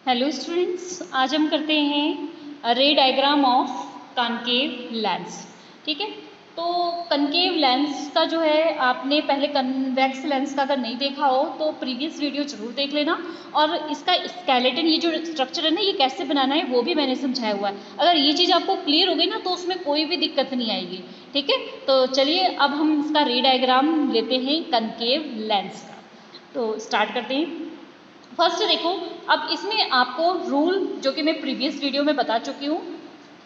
Hello students, आज हम करते हैं रे डायग्राम ऑफ कॉनकेव लेंस। ठीक है, तो कॉनकेव लेंस का जो है आपने पहले कन्वेक्स लेंस का अगर नहीं देखा हो तो प्रीवियस वीडियो जरूर देख लेना। और इसका स्केलेटन, ये जो स्ट्रक्चर है ना, ये कैसे बनाना है वो भी मैंने समझाया हुआ है। अगर ये चीज़ आपको क्लियर हो गई ना तो उसमें कोई भी दिक्कत नहीं आएगी। ठीक है, तो चलिए अब हम इसका रे डायग्राम लेते हैं कॉनकेव लेंस का। तो स्टार्ट करते हैं। फर्स्ट देखो, अब इसमें आपको रूल जो कि मैं प्रीवियस वीडियो में बता चुकी हूँ,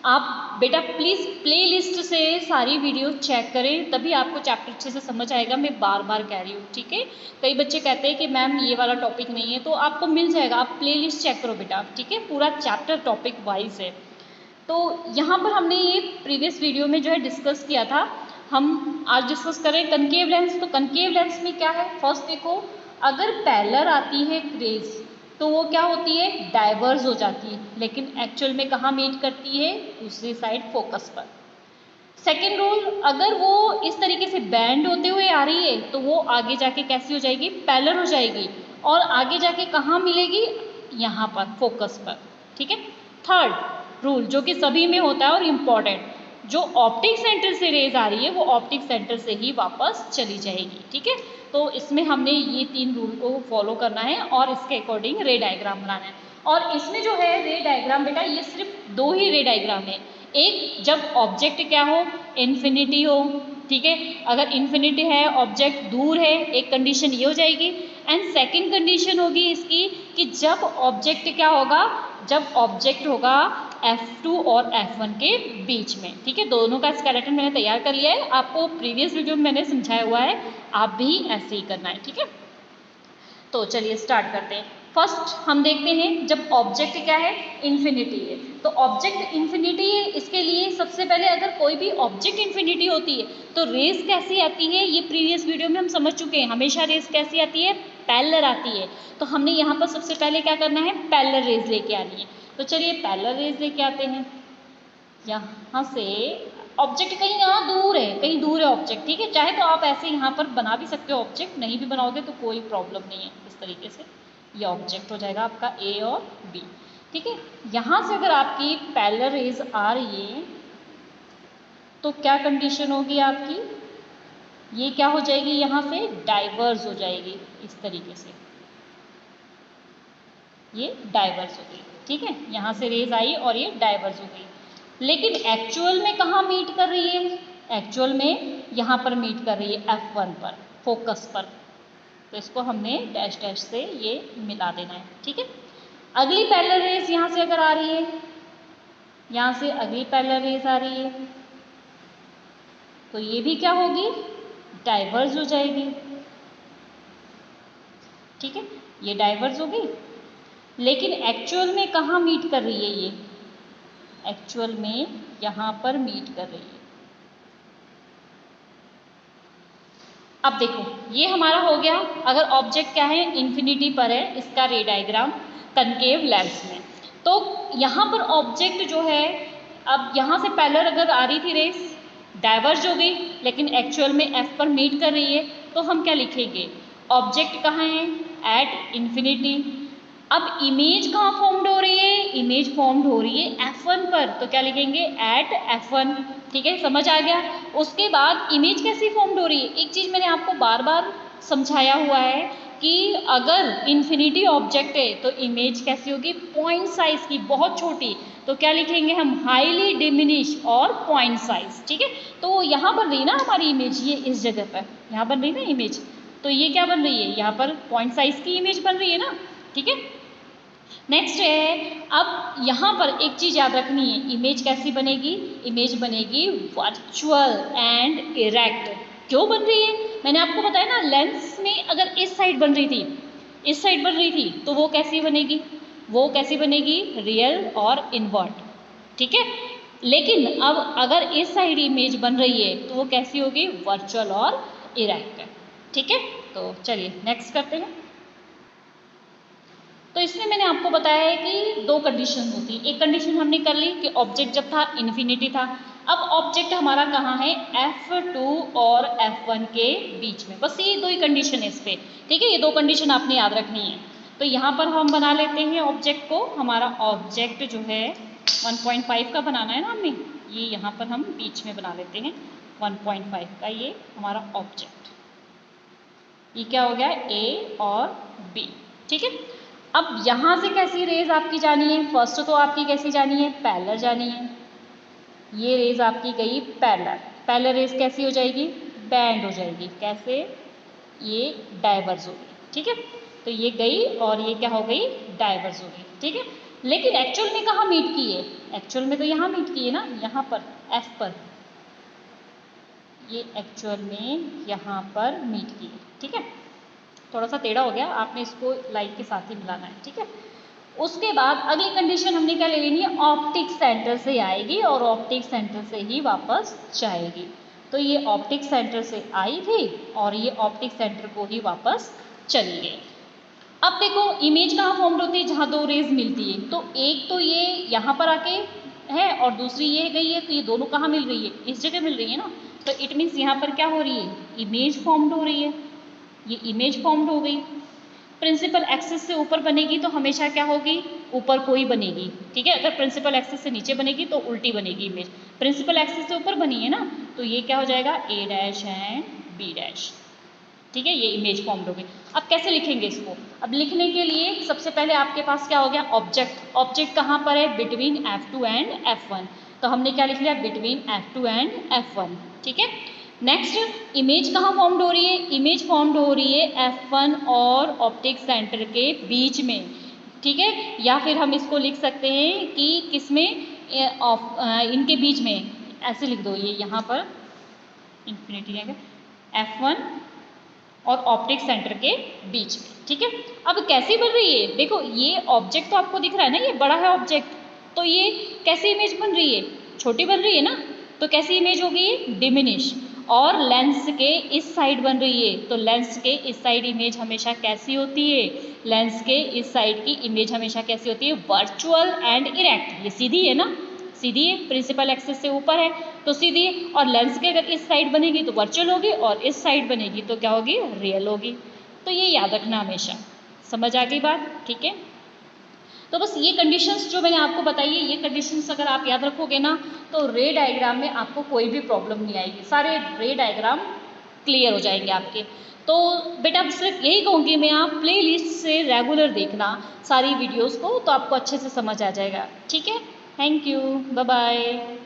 आप बेटा प्लीज़ प्लेलिस्ट से सारी वीडियो चेक करें, तभी आपको चैप्टर अच्छे से समझ आएगा। मैं बार बार कह रही हूँ, ठीक है। कई बच्चे कहते हैं कि मैम ये वाला टॉपिक नहीं है, तो आपको मिल जाएगा, आप प्लेलिस्ट चेक करो बेटा, ठीक है। पूरा चैप्टर टॉपिक वाइज है। तो यहाँ पर हमने ये प्रीवियस वीडियो में जो है डिस्कस किया था, हम आज डिस्कस करें कनकेव लेंस। तो कनकेव लेंस में क्या है, फर्स्ट देखो, अगर पैरेलल आती है रेज तो वो क्या होती है, डाइवर्ज हो जाती है, लेकिन एक्चुअल में कहाँ मीट करती है, दूसरी साइड फोकस पर। सेकेंड रूल, अगर वो इस तरीके से बैंड होते हुए आ रही है तो वो आगे जाके कैसी हो जाएगी, पैरेलल हो जाएगी, और आगे जाके कहाँ मिलेगी, यहाँ पर फोकस पर। ठीक है। थर्ड रूल जो कि सभी में होता है और इम्पॉर्टेंट, जो ऑप्टिक सेंटर से रेज आ रही है वो ऑप्टिक सेंटर से ही वापस चली जाएगी। ठीक है, तो इसमें हमने ये 3 रूल को फॉलो करना है और इसके अकॉर्डिंग रे डायग्राम बनाना है। और इसमें जो है रे डायग्राम बेटा, ये सिर्फ 2 ही रे डायग्राम है। एक जब ऑब्जेक्ट क्या हो, इन्फिनिटी हो, ठीक है। अगर इन्फिनिटी है, ऑब्जेक्ट दूर है, एक कंडीशन ये हो जाएगी। एंड सेकंड कंडीशन होगी इसकी कि जब ऑब्जेक्ट क्या होगा, जब ऑब्जेक्ट होगा F2 और F1 के बीच में। ठीक है, दोनों का स्केलेटन मैंने तैयार कर लिया है, आपको प्रीवियस वीडियो में मैंने समझाया हुआ है, आप भी ऐसे ही करना है। ठीक है, तो चलिए स्टार्ट करते हैं। फर्स्ट हम देखते हैं, जब ऑब्जेक्ट क्या है, इन्फिनिटी है, तो ऑब्जेक्ट इन्फिनिटी है, इसके लिए सबसे पहले अगर कोई भी ऑब्जेक्ट इन्फिनिटी होती है तो रेस कैसी आती है, ये प्रीवियस वीडियो में हम समझ चुके हैं। हमेशा रेस कैसी आती है, पैरेलल आती है। तो हमने यहाँ पर सबसे पहले क्या करना है, पैरेलल रेस लेके आनी है। तो चलिए पैरेलल रेस लेके आते हैं। यहाँ से ऑब्जेक्ट कहीं यहाँ दूर है, कहीं दूर है ऑब्जेक्ट, ठीक है। चाहे तो आप ऐसे यहाँ पर बना भी सकते हो ऑब्जेक्ट, नहीं भी बनाओगे तो कोई प्रॉब्लम नहीं है। इस तरीके से ये ऑब्जेक्ट हो जाएगा आपका ए और बी। ठीक है, यहाँ से अगर आपकी पैरेलल रेज आ रही है तो क्या कंडीशन होगी आपकी, ये क्या हो जाएगी, यहाँ से डाइवर्स हो जाएगी। इस तरीके से ये डाइवर्स हो गई। ठीक है, यहाँ से रेज आई और ये डाइवर्स हो गई, लेकिन एक्चुअल में कहाँ मीट कर रही है, एक्चुअल में यहाँ पर मीट कर रही है F1 पर, फोकस पर। तो इसको हमने डैश डैश से ये मिला देना है। ठीक है, अगली पैरेलल रेज यहाँ से अगर आ रही है, यहाँ से अगली पैरेलल रेज आ रही है तो ये भी क्या होगी, डाइवर्स हो जाएगी। ठीक है, ये डाइवर्स हो गई, लेकिन एक्चुअल में कहाँ मीट कर रही है, ये एक्चुअल में यहाँ पर मीट कर रही है। अब देखो, ये हमारा हो गया, अगर ऑब्जेक्ट क्या है, इन्फिनिटी पर है, इसका रे डायग्राम कनकेव लेंस में। तो यहाँ पर ऑब्जेक्ट जो है, अब यहाँ से पैरेलल अगर आ रही थी रेस, डाइवर्ज हो गई, लेकिन एक्चुअल में F पर मीट कर रही है, तो हम क्या लिखेंगे, ऑब्जेक्ट कहाँ है, एट इन्फिनिटी। अब इमेज कहाँ फॉर्म्ड हो रही है, इमेज फॉर्म्ड हो रही है F1 पर, तो क्या लिखेंगे, एट F1। ठीक है, समझ आ गया। उसके बाद इमेज कैसी फॉर्म्ड हो रही है, एक चीज़ मैंने आपको बार बार समझाया हुआ है कि अगर इन्फिनिटी ऑब्जेक्ट है तो इमेज कैसी होगी, पॉइंट साइज की, बहुत छोटी। तो क्या लिखेंगे हम, हाईली डिमिनिश और पॉइंट साइज। ठीक है, तो यहाँ बन रही ना हमारी इमेज, ये इस जगह पर यहाँ बन रही ना इमेज, तो ये क्या बन रही है, यहाँ पर पॉइंट साइज की इमेज बन रही है ना। ठीक है, नेक्स्ट है, अब यहाँ पर एक चीज़ याद रखनी है, इमेज कैसी बनेगी, इमेज बनेगी वर्चुअल एंड इरेक्ट। क्यों बन रही है, मैंने आपको बताया ना, लेंस में अगर इस साइड बन रही थी, इस साइड बन रही थी, तो वो कैसी बनेगी, वो कैसी बनेगी, रियल और इनवर्ट। ठीक है, लेकिन अब अगर इस साइड इमेज बन रही है तो वो कैसी होगी, वर्चुअल और इरेक्ट। ठीक है, तो चलिए नेक्स्ट करते हैं। तो इसमें मैंने आपको बताया है कि 2 कंडीशन होती है। एक कंडीशन हमने कर ली कि ऑब्जेक्ट जब था इन्फिनिटी था, अब ऑब्जेक्ट हमारा कहाँ है, F2 और F1 के बीच में, बस ये 2 ही कंडीशन है इस पे। ठीक है, ये 2 कंडीशन आपने याद रखनी है। तो यहाँ पर हम बना लेते हैं ऑब्जेक्ट को। हमारा ऑब्जेक्ट जो है 1.5 का बनाना है ना हमें, ये यहाँ पर हम बीच में बना लेते हैं 1.5 का, ये हमारा ऑब्जेक्ट। ये क्या हो गया, ए और बी, ठीक है। अब यहाँ से कैसी रेज आपकी जानी है, फर्स्ट तो आपकी कैसी जानी है, पैरेलल जानी है। ये रेज आपकी गई पैरेलल, पैरेलल रेज कैसी हो जाएगी, बैंड हो जाएगी। कैसे, ये डाइवर्ज हो गई, ठीक है। तो ये गई और ये क्या हो गई, डाइवर्ज हो गई, ठीक है। लेकिन एक्चुअल में कहाँ मीट की है, एक्चुअल में तो यहाँ मीट की है ना, यहाँ पर एफ पर, ये एक्चुअल में यहाँ पर मीट की है, ठीक है। थोड़ा सा टेढ़ा हो गया, आपने इसको लाइन के साथ ही मिलाना है, ठीक है। उसके बाद अगली कंडीशन हमने क्या ले लेनी है, ऑप्टिक सेंटर से आएगी और ऑप्टिक सेंटर से ही वापस जाएगी। तो ये ऑप्टिक सेंटर से आई थी और ये ऑप्टिक सेंटर को ही वापस चली गई। अब देखो इमेज कहाँ फॉर्म्ड होती है, जहाँ दो रेज मिलती है। तो एक तो ये यहाँ पर आके है और दूसरी ये गई है, तो ये दोनों कहाँ मिल रही है, इस जगह मिल रही है ना। तो इट मीन्स यहाँ पर क्या हो रही है, इमेज फॉर्म्ड हो रही है, ये इमेज फॉर्म्ड हो गई। प्रिंसिपल एक्सिस से ऊपर बनेगी तो हमेशा क्या होगी, ऊपर कोई बनेगी, ठीक है। अगर प्रिंसिपल एक्सिस से नीचे बनेगी तो उल्टी बनेगी इमेज। प्रिंसिपल एक्सिस से ऊपर बनी है ना, तो ये क्या हो जाएगा, ए डैश एंड बी डैश, ठीक है। ये इमेज फॉर्म्ड हो गई। अब कैसे लिखेंगे इसको, अब लिखने के लिए सबसे पहले आपके पास क्या हो गया, ऑब्जेक्ट। ऑब्जेक्ट कहाँ पर है, बिटवीन F2 एंड F1। तो हमने क्या लिख लिया, बिटवीन F2 एंड F1, ठीक है। नेक्स्ट इमेज कहाँ फॉर्म्ड हो रही है, इमेज फॉर्म्ड हो रही है F1 और ऑप्टिक सेंटर के बीच में, ठीक है। या फिर हम इसको लिख सकते हैं कि किसमें, इनके बीच में, ऐसे लिख दो, ये यहाँ पर इंफिनिटी है F1 और ऑप्टिक सेंटर के बीच में, ठीक है। अब कैसी बन रही है, देखो ये ऑब्जेक्ट तो आपको दिख रहा है ना, ये बड़ा है ऑब्जेक्ट, तो ये कैसी इमेज बन रही है, छोटी बन रही है ना। तो कैसी इमेज हो गई, डिमिनिश। और लेंस के इस साइड बन रही है, तो लेंस के इस साइड इमेज हमेशा कैसी होती है, लेंस के इस साइड की इमेज हमेशा कैसी होती है, वर्चुअल एंड इरेक्ट। ये सीधी है ना, सीधी है, प्रिंसिपल एक्सिस से ऊपर है तो सीधी है। और लेंस के अगर इस साइड बनेगी तो वर्चुअल होगी और इस साइड बनेगी तो क्या होगी, रियल होगी। तो ये याद रखना हमेशा, समझ आ गई बात, ठीक है। तो बस ये कंडीशंस जो मैंने आपको बताई है, ये कंडीशंस अगर आप याद रखोगे ना, तो रे डायग्राम में आपको कोई भी प्रॉब्लम नहीं आएगी, सारे रे डायग्राम क्लियर हो जाएंगे आपके। तो बेटा सिर्फ यही कहूँगी मैं, आप प्ले लिस्ट से रेगुलर देखना सारी वीडियोज़ को, तो आपको अच्छे से समझ आ जाएगा, ठीक है। Thank you, bye bye.